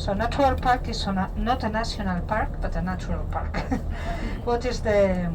So natural park is not a national park, but a natural park. What is the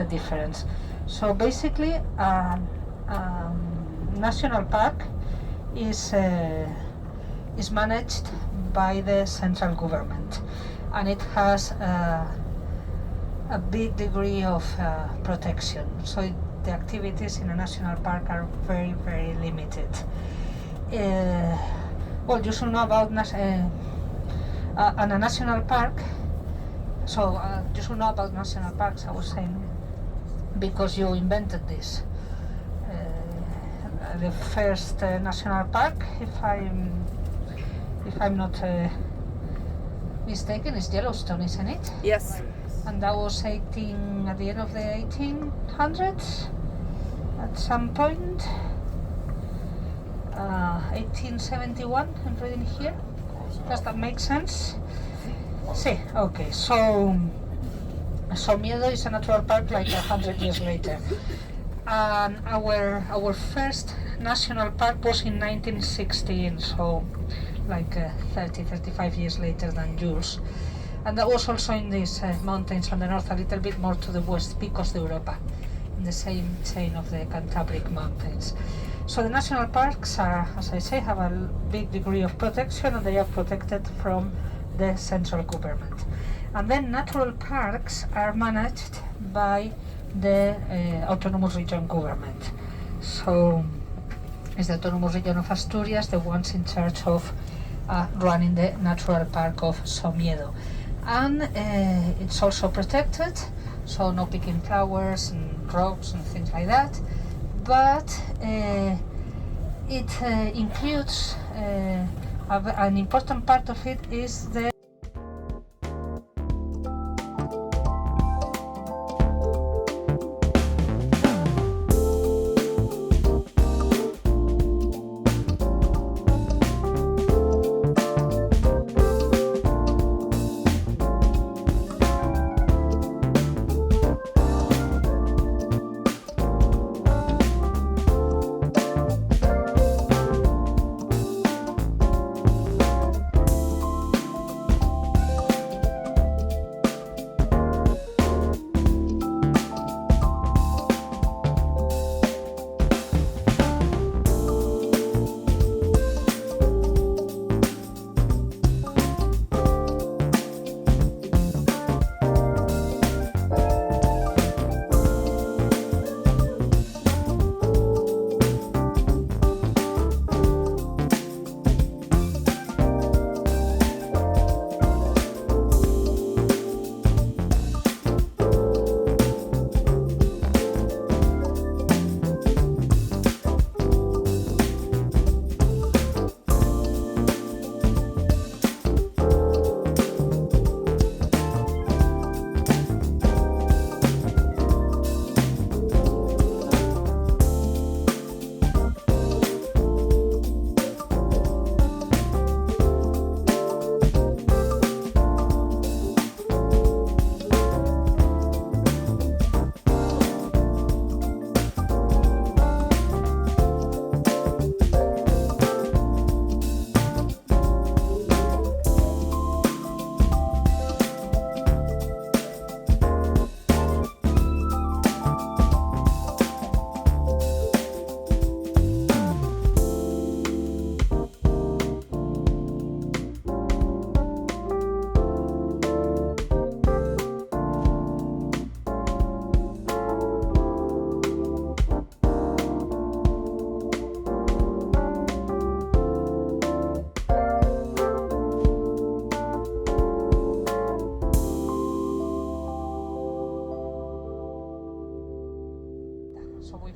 difference? So basically, national park is managed by the central government, and it has a big degree of protection. So the activities in a national park are very, very limited. Well, you should know about a national park. So you should know about national parks, I was saying, because you invented this. The first national park, if I'm not mistaken, is Yellowstone, isn't it? Yes. And that was at the end of the 1800s, at some point. 1871, I'm reading here. Does that make sense? See, okay, so Somiedo is a natural park like 100 years later. And our first national park was in 1916, so like 35 years later than yours. And that was also in these mountains on the north, a little bit more to the west, Picos de Europa, in the same chain of the Cantabric Mountains. So the national parks are, as I say, have a big degree of protection, and they are protected from the central government. And then natural parks are managed by the autonomous region government. So it's the autonomous region of Asturias, the ones in charge of running the natural park of Somiedo. And it's also protected, so no picking flowers and rocks and things like that. But it includes an important part of it is the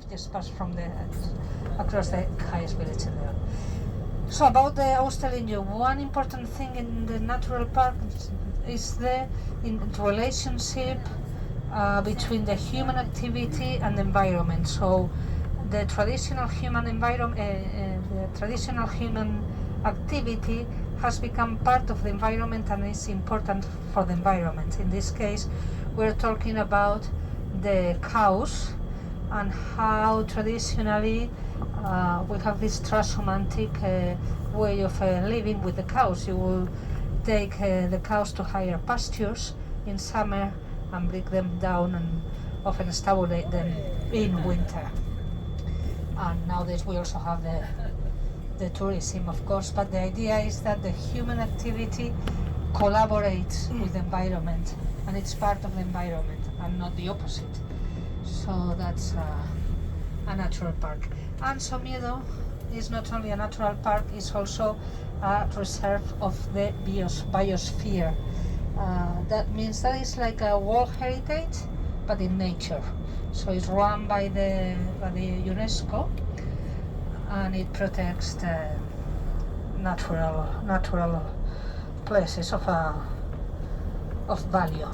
dispersed from the across the highest village in there. So about the, I was telling you, one important thing in the natural park is the relationship between the human activity and the environment. So the traditional human activity has become part of the environment and is important for the environment. In this case, we're talking about the cows and how traditionally we have this transhumantic way of living with the cows. You will take the cows to higher pastures in summer and bring them down and often stabulate them in winter. And nowadays we also have the tourism, of course, but the idea is that the human activity collaborates with the environment, and it's part of the environment and not the opposite. So that's a natural park. And Somiedo is not only a natural park, it's also a reserve of the biosphere. That means that it's like a World Heritage, but in nature. So it's run by the UNESCO, and it protects the natural places of value.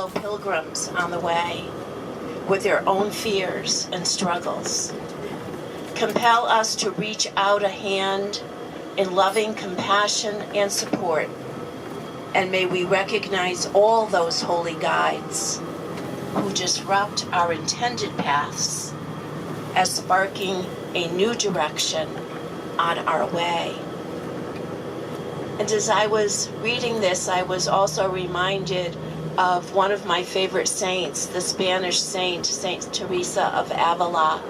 fellow pilgrims on the way with their own fears and struggles. Compel us to reach out a hand in loving compassion and support. And may we recognize all those holy guides who disrupt our intended paths as sparking a new direction on our way. And as I was reading this, I was also reminded of one of my favorite saints, the Spanish saint, Saint Teresa of Avila.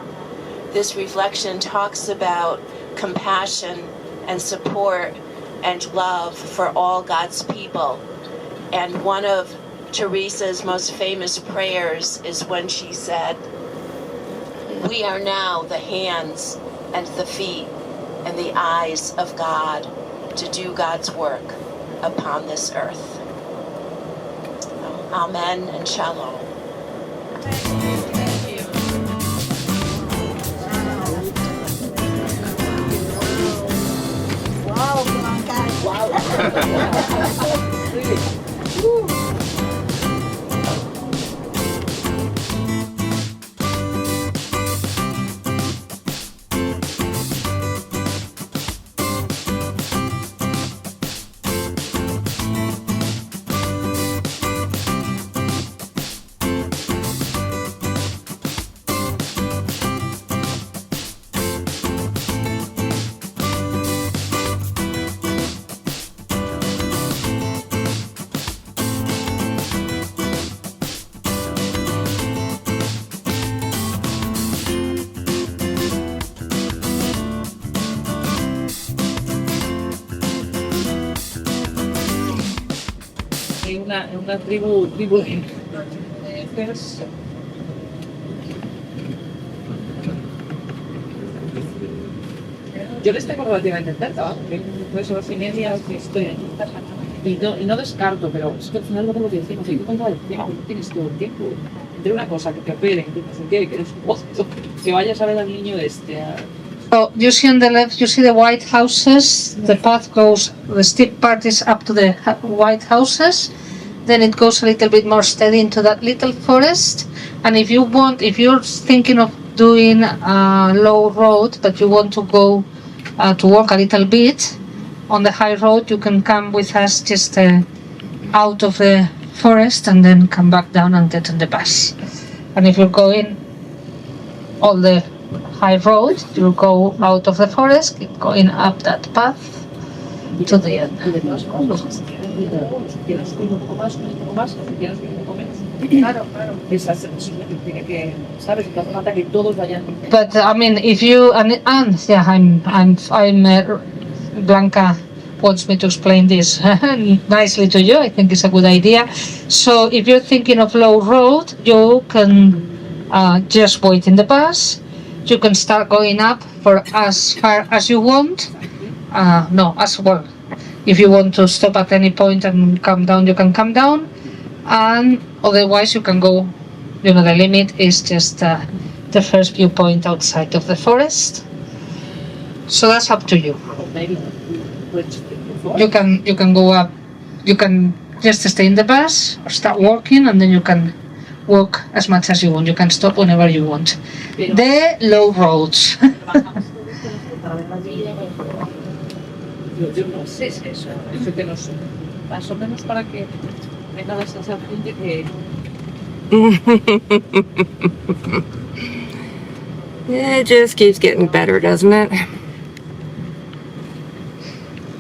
This reflection talks about compassion and support and love for all God's people. And one of Teresa's most famous prayers is when she said, "We are now the hands and the feet and the eyes of God to do God's work upon this earth." Amen and shalom. Wow, wow. È una tribu yo les tengo relativamente cerca, porque pues 2:30 que estoy aquí. Y no descarto, pero es que al final lo que decimos, si tú cuando el tiempo, tienes todo el tiempo, entre una cosa, que te operen, que no sé qué, que eres un posto, que vayas a ver al niño So you see on the left, you see the white houses. The path goes, the steep part is up to the white houses. Then it goes a little bit more steady into that little forest. And if you're thinking of doing a low road, but you want to go to walk a little bit on the high road, you can come with us just out of the forest and then come back down and get on the bus. And if you're going on the high road, you go out of the forest, keep going up that path to the end. But I mean, if you and yeah, I'm Blanca wants me to explain this nicely to you. I think it's a good idea. So if you're thinking of low road, you can just wait in the bus. You can start going up for as far as you want. No, as well. If you want to stop at any point and come down, you can come down. And otherwise you can go, the limit is just the first viewpoint outside of the forest. So that's up to you. You can go up, you can just stay in the bus or start walking, and then you can walk as much as you want. You can stop whenever you want. The low roads. Más o menos para que tenga la sensación de que it just keeps getting better, doesn't it?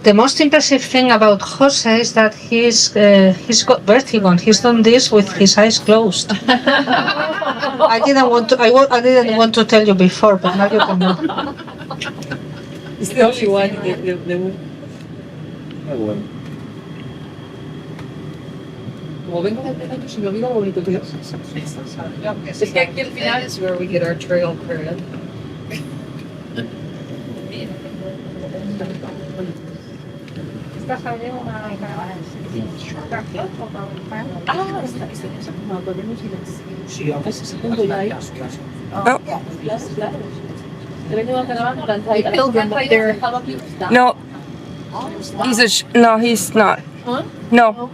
The most impressive thing about Jose is that he's got vertigo and he's done this with his eyes closed. I didn't want to tell you before, but now you can know. it's the only one Como vengo de pequeño, se me olvida lo bonito que es. Es que aquí al final is where we get our trail credit. No. No, he's not. Huh? No.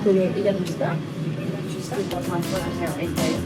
Pero ella no está. She's still got my brother now in there.